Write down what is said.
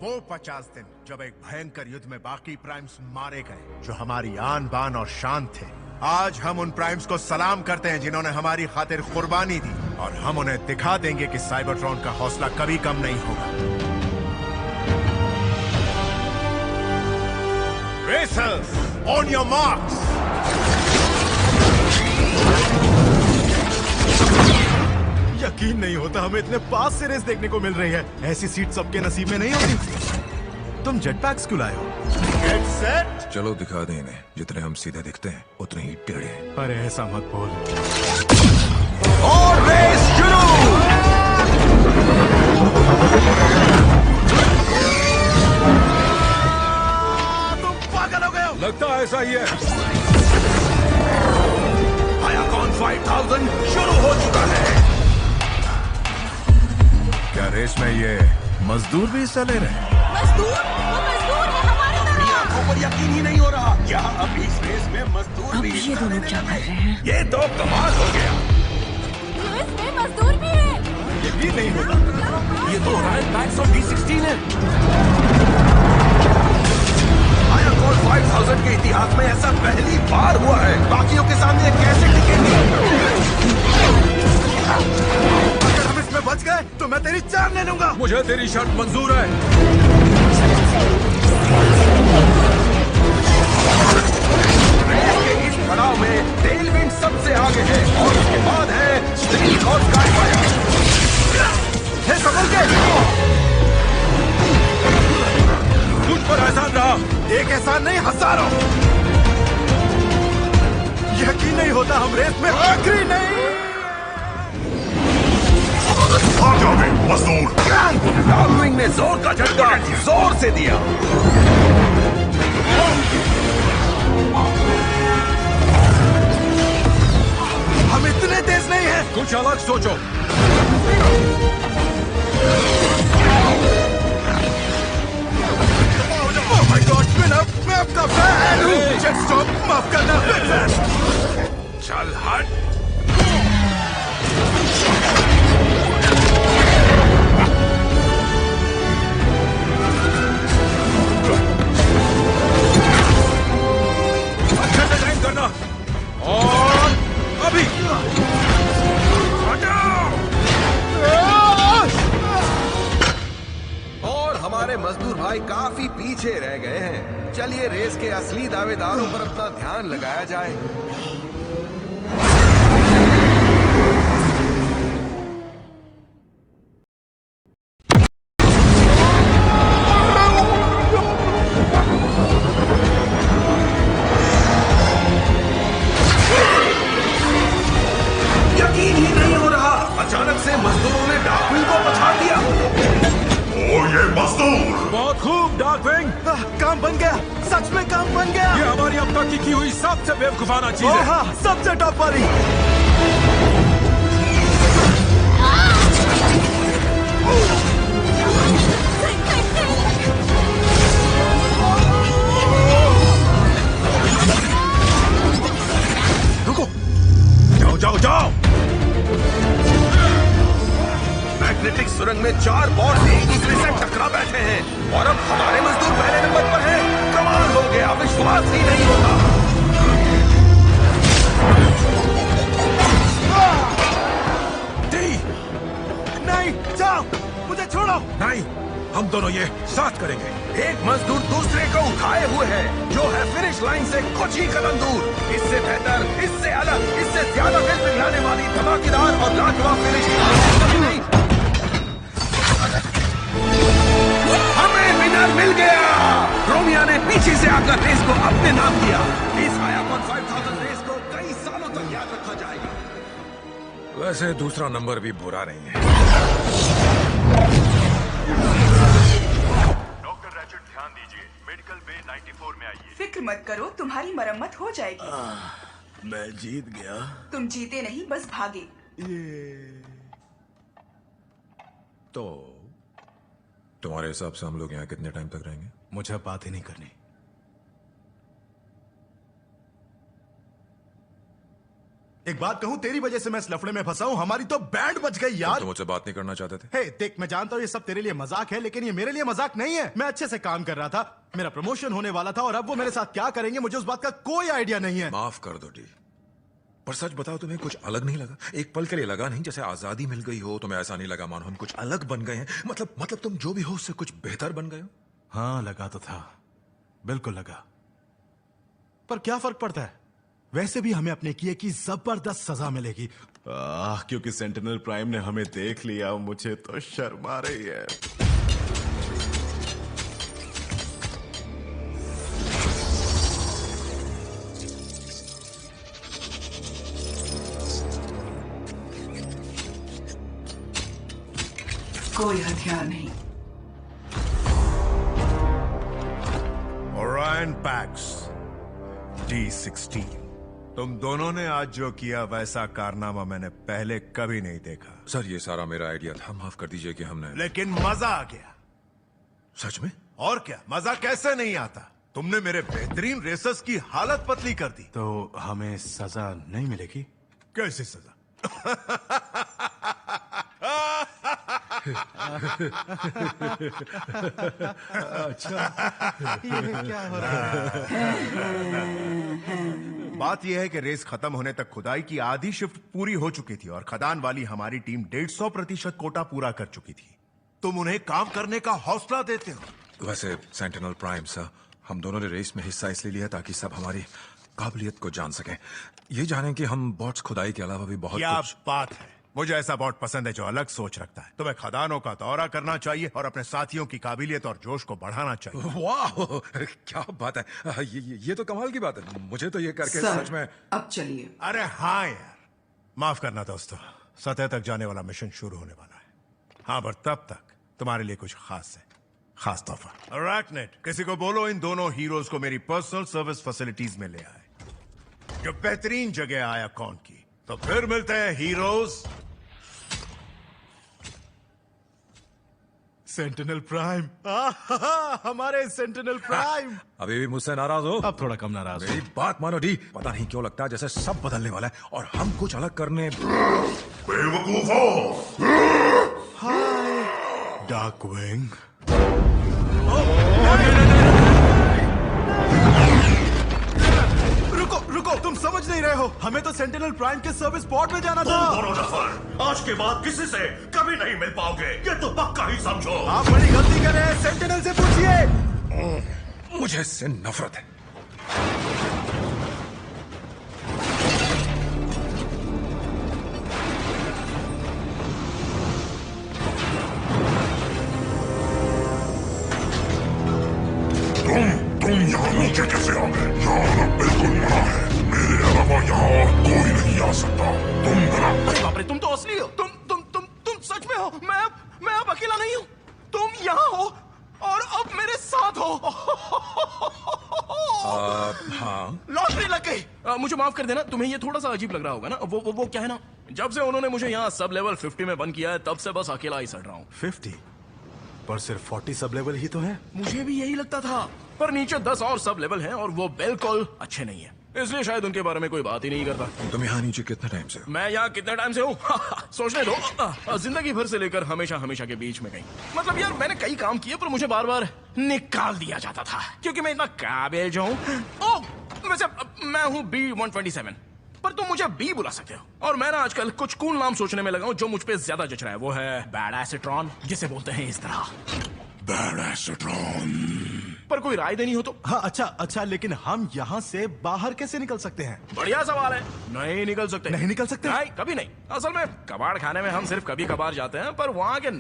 वो 50 दिन जब एक भयंकर युद्ध में बाकी प्राइम्स मारे गए, जो हमारी आन बान और शान थे। आज हम उन प्राइम्स को सलाम करते हैं जिन्होंने हमारी खातिर कुर्बानी दी, और हम उन्हें दिखा देंगे कि साइबरट्रॉन का हौसला कभी कम नहीं होगा। Racers, on your marks. यकीन नहीं होता हमें इतने पास से रेस देखने को मिल रही है। ऐसी सीट सबके नसीब में नहीं होती। तुम जेट पैक्स क्यों लाए हो? Get set. चलो दिखा दें इन्हें, जितने हम सीधे दिखते हैं उतने ही टेढ़े हैं। अरे ऐसा मत बोल। और रेस शुरू। तुम पागल हो गए हो। लगता है ऐसा ही है। हायाकॉन 5000 शुरू हो चुका है। क्या रेस में ये मजदूर भी हिस्सा ले रहे हैं? मजदूर? वो मजदूर है हमारी तरह। आंखों पर यकीन ही नहीं हो रहा। क्या अब इस रेस में मजदूर अब भी? ये दोनों क्या कर रहे हैं? ये तो कमाल हो गया। इसमें मजदूर भी है। यकीन नहीं होता। ये तो रॉयल बैक्स ऑफ D16 है। हायाकॉन 5000 के इतिहास में ऐसा पहली बार हुआ है। बाकियों के सामने कैसे टिकेंगे? अगर हम इसमें बच गए तो मैं तेरी जान ले लूंगा। मुझे तेरी शर्त मंजूर है। रेस के इस पड़ाव में टेलविंड सबसे आगे है और उसके बाद है स्ट्रीक और स्काईफायर। हे संभल के। मुझ पर एहसान रहा। एक एहसान नहीं, हजारों। यकीन नहीं होता हम रेस में आखिरी नहीं। आ जाओ मजदूर। डार्विंग ने जोर का झटका जोर से दिया। हम इतने तेज नहीं हैं। कुछ अलग सोचो। ओह माय गॉड, मैं आपका फैन हूँ। जेट स्टॉप, माफ करना। चल हट। अच्छा डिजाइन करना। और अभी और हमारे मजदूर भाई काफी पीछे रह गए हैं। चलिए रेस के असली दावेदारों पर अपना ध्यान लगाया जाए। यकीन ही नहीं हो रहा। अचानक से मजदूरों ने डार्विंग को पछाड़ दिया। ओ ये मजदूर। बहुत खूब डार्कविंग। काम बन गया, सच में काम बन गया। ये हमारी अब तक की हुई सबसे बेवकूफाना चीज है। हाँ, सबसे टॉप वाली। रुको, जाओ जाओ जाओ। मैग्नेटिक सुरंग में 4 बॉर्ड एक दूसरे से टकरा बैठे हैं और अब हमारे मजदूर पहले नंबर पर हैं। कमाल हो गया, विश्वास ही नहीं होता। नहीं, जाओ, मुझे छोड़ो। नहीं, हम दोनों ये साथ करेंगे। एक मजदूर दूसरे को उठाए हुए है, जो है फिनिश लाइन से कुछ ही कदम दूर। इससे बेहतर, इससे अलग, इससे ज्यादा दिल पिघलाने वाली धमाकेदार और लाजवाब फिनिश कभी नहीं। हमें विनर मिल गया। रोमिया ने पीछे से आकर रेस को अपने नाम किया। इस हायाकॉन 5000 रेस को कई सालों तक याद रखा जाएगा। वैसे दूसरा नंबर भी बुरा नहीं है। डॉक्टर रैचेट, ध्यान दीजिए। मेडिकल बे 94 में आइए। फिक्र मत करो, तुम्हारी मरम्मत हो जाएगी। मैं जीत गया। तुम जीते नहीं, बस भागे। तो तुम्हारे हिसाब से हम लोग यहाँ कितने टाइम तक रहेंगे? मुझे बात ही नहीं करनी। एक बात कहूं, तेरी वजह से मैं इस लफड़े में फंसा हूं। हमारी तो बैंड बच गई यार। तुम मुझसे बात नहीं करना चाहते थे? हे देख, मैं जानता हूं ये सब तेरे लिए मजाक है, लेकिन ये मेरे लिए मजाक नहीं है। मैं अच्छे से काम कर रहा था, मेरा प्रमोशन होने वाला था, और अब वो मेरे साथ क्या करेंगे मुझे उस बात का कोई आइडिया नहीं है। माफ कर दो डी, पर सच बताओ तुम्हें कुछ अलग नहीं लगा? एक पल के लिए लगा नहीं जैसे आजादी मिल गई हो? तुम्हें ऐसा नहीं लगा मानो हम कुछ अलग बन गए हैं? मतलब तुम जो भी हो उससे कुछ बेहतर बन गए हो? हाँ, लगा तो था, बिल्कुल लगा। पर क्या फर्क पड़ता है? वैसे भी हमें अपने किए की जबरदस्त सजा मिलेगी। क्योंकि सेंटिनल प्राइम ने हमें देख लिया। मुझे तो शर्म आ रही है। कोई हथियार नहीं। ओरायन पैक्स D16, तुम दोनों ने आज जो किया वैसा कारनामा मैंने पहले कभी नहीं देखा। सर ये सारा मेरा आइडिया था, माफ कर दीजिए कि हमने। लेकिन मजा आ गया। सच में? और क्या, मजा कैसे नहीं आता? तुमने मेरे बेहतरीन रेसर्स की हालत पतली कर दी। तो हमें सजा नहीं मिलेगी? कैसे सजा? अच्छा, ये क्या हो रहा है? बात यह है कि रेस खत्म होने तक खुदाई की आधी शिफ्ट पूरी हो चुकी थी और खदान वाली हमारी टीम 150% कोटा पूरा कर चुकी थी। तुम उन्हें काम करने का हौसला देते हो। वैसे सेंटिनल प्राइम सर, हम दोनों ने रेस में हिस्सा इसलिए लिया ताकि सब हमारी काबिलियत को जान सकें, ये जानें कि हम बॉट्स खुदाई के अलावा भी बहुत क्या कुछ। बात है, मुझे ऐसा बॉट पसंद है जो अलग सोच रखता है। तुम्हें खदानों का दौरा करना चाहिए और अपने साथियों की काबिलियत और जोश को बढ़ाना चाहिए। वाह, क्या बात है। ये तो कमाल की बात है। मुझे तो ये करके सर, सच में। अब चलिए। अरे हाँ यार, माफ करना दोस्तों, सतह तक जाने वाला मिशन शुरू होने वाला है। हाँ, पर तब तक तुम्हारे लिए कुछ खास है, खास तोहफा। अरैकनेड, किसी को बोलो इन दोनों हीरोज को मेरी पर्सनल सर्विस फैसिलिटीज में ले आए। जो बेहतरीन जगह आया कौन की। तो फिर मिलते हैं हीरोज। सेंटिनल प्राइम, हमारे सेंटिनल प्राइम। अभी भी मुझसे नाराज हो? अब थोड़ा कम नाराज हो। मेरी बात मानो डी, पता नहीं क्यों लगता है जैसे सब बदलने वाला है और हम कुछ अलग करने। बेवकूफो! हाय डार्कविंग। रुको, तुम समझ नहीं रहे हो। हमें तो सेंटिनल प्राइम के सर्विस पोर्ट में जाना था। दोनों नफर आज के बाद किसी से कभी नहीं मिल पाओगे, ये तो पक्का ही समझो। आप बड़ी गलती कर रहे हैं, सेंटिनल से पूछिए। मुझे इससे नफरत है। तुम यहाँ नीचे कैसे आ गए? यहाँ आना बिल्कुल मना है। मेरे अलावा यहाँ और कोई नहीं आ सकता। तुम गलत। अरे बाप रे, तुम तो असली हो। तुम सच में हो। मैं अब अकेला नहीं हूँ। तुम यहाँ हो और अब मेरे साथ हो। हाँ, लॉटरी लग गई। मुझे माफ कर देना, तुम्हें ये थोड़ा सा अजीब लग रहा होगा ना। वो क्या है ना, जब से उन्होंने मुझे यहाँ सब लेवल 50 में बंद किया है, तब से बस अकेला ही सड़ रहा हूँ। 50 पर सिर्फ 40 सब लेवल ही तो है। मुझे भी यही लगता था, पर नीचे 10 और सब लेवल हैं और वो बिल्कुल अच्छे नहीं है, इसलिए शायद उनके बारे में कोई बात ही नहीं करता। तुम यहाँ नीचे कितने टाइम से हो? मैं यहाँ कितने टाइम से हूँ? सोचने दो, जिंदगी भर से लेकर हमेशा के बीच में कहीं। मतलब यार, मैंने कई काम किए पर मुझे बार बार निकाल दिया जाता था क्योंकि मैं इतना काबिल जो हूँ। वैसे मैं हूँ B127, पर तुम मुझे बी बुला सकते हो। और मैं ना आजकल कुछ कूल नाम सोचने में लगा हूँ जो मुझ पे ज्यादा जच रहा है। वो है बैडासेट्रॉन, जिसे बोलते हैं इस तरह बैडासेट्रॉन। पर कोई राय देनी हो तो? हाँ, अच्छा, लेकिन हम यहाँ से बाहर कैसे निकल सकते हैं? बढ़िया सवाल है। नहीं निकल सकते। नहीं निकल सकते? नहीं, कभी नहीं। असल में कबाड़ खाने में हम सिर्फ कभी कभार जाते हैं, पर वहाँ के